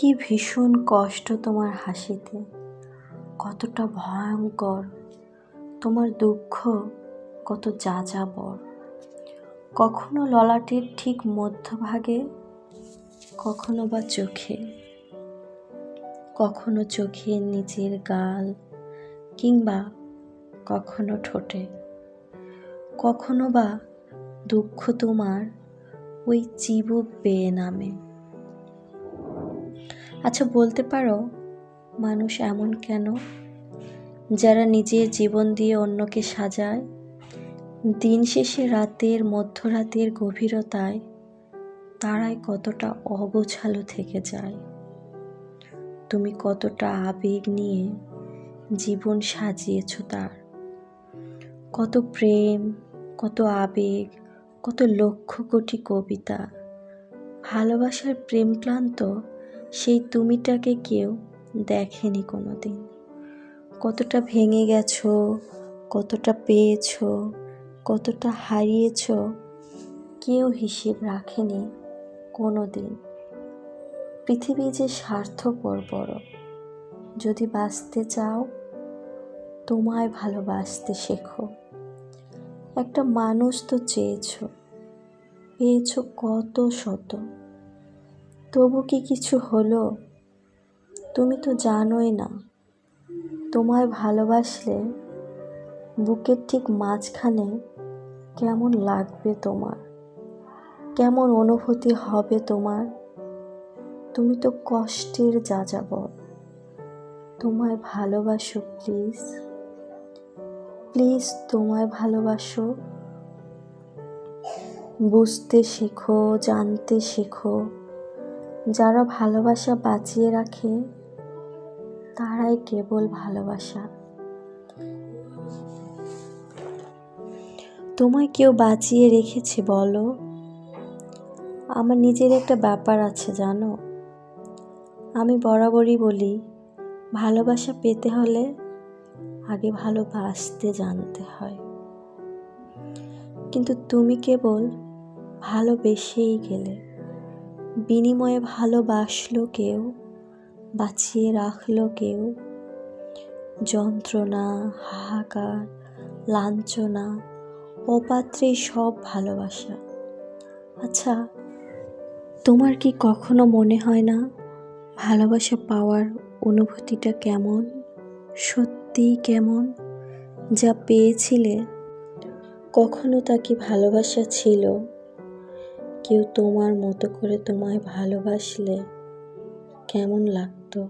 কি ভীষণ কষ্ট তোমার হাসিতে, কতটা ভয়ঙ্কর তোমার দুঃখ, কত যাযাবর। কখনো ললাটের ঠিক মধ্যভাগে, কখনো বা চোখে, কখনো চোখের নিচের গাল, কিংবা কখনো ঠোঁটে, কখনো বা দুঃখ তোমার ওই চিবুক বেয়ে নামে। আচ্ছা, বলতে পারো মানুষ এমন কেন, যারা নিজের জীবন দিয়ে অন্যকে সাজায়, দিন শেষে রাতের মধ্যরাতের গভীরতায় তারাই কতটা অগোছালো থেকে যায়। তুমি কতটা আবেগ নিয়ে জীবন সাজিয়েছ তার, কত প্রেম, কত আবেগ, কত লক্ষ কোটি কবিতা। ভালোবাসার প্রেম ক্লান্ত সেই তুমিটাকে কেউ দেখেনি কোনোদিন। কতটা ভেঙে গেছো, কতটা পেয়েছো, কতটা হারিয়েছো, কেউ হিসেব রাখেনি কোনোদিন। পৃথিবী যে স্বার্থপর বড়, যদি বাঁচতে চাও তোমায় ভালোবাসতে শেখো। একটা মানুষ তো চেয়েছো, পেয়েছো কত শত, তবু কি কিছু হলো? তুমি তো জানোই না, তোমায় ভালোবাসলে বুকের ঠিক মাঝখানে কেমন লাগবে তোমার, কেমন অনুভূতি হবে তোমার। তুমি তো কষ্টের যাযাবর। তোমায় ভালোবাসো প্লিজ, প্লিজ তোমায় ভালোবাসো। বুঝতে শেখো, জানতে শেখো। যারা ভালোবাসা বাঁচিয়ে রাখে তারাই কেবল ভালোবাসা। তোমায় কেউ বাঁচিয়ে রেখেছে বলো? আমার নিজের একটা ব্যাপার আছে জানো। আমি বরাবরই বলি, ভালোবাসা পেতে হলে আগে ভালোবাসতে জানতে হয়। কিন্তু তুমি কেবল ভালোবেসেই গেলে, বিনিময়ে ভালোবাসলো কেউ, বাঁচিয়ে রাখলো কেউ। যন্ত্রণা, হাহাকার, লাঞ্ছনা, অপাত্রে সব ভালোবাসা। আচ্ছা, তোমার কি কখনো মনে হয় না ভালোবাসা পাওয়ার অনুভূতিটা কেমন, সত্যিই কেমন? যা পেয়েছিলে কখনো তা কি ভালোবাসা ছিল? কেউ তোমার মতো করে তোমায় ভালোবাসলে কেমন লাগতো?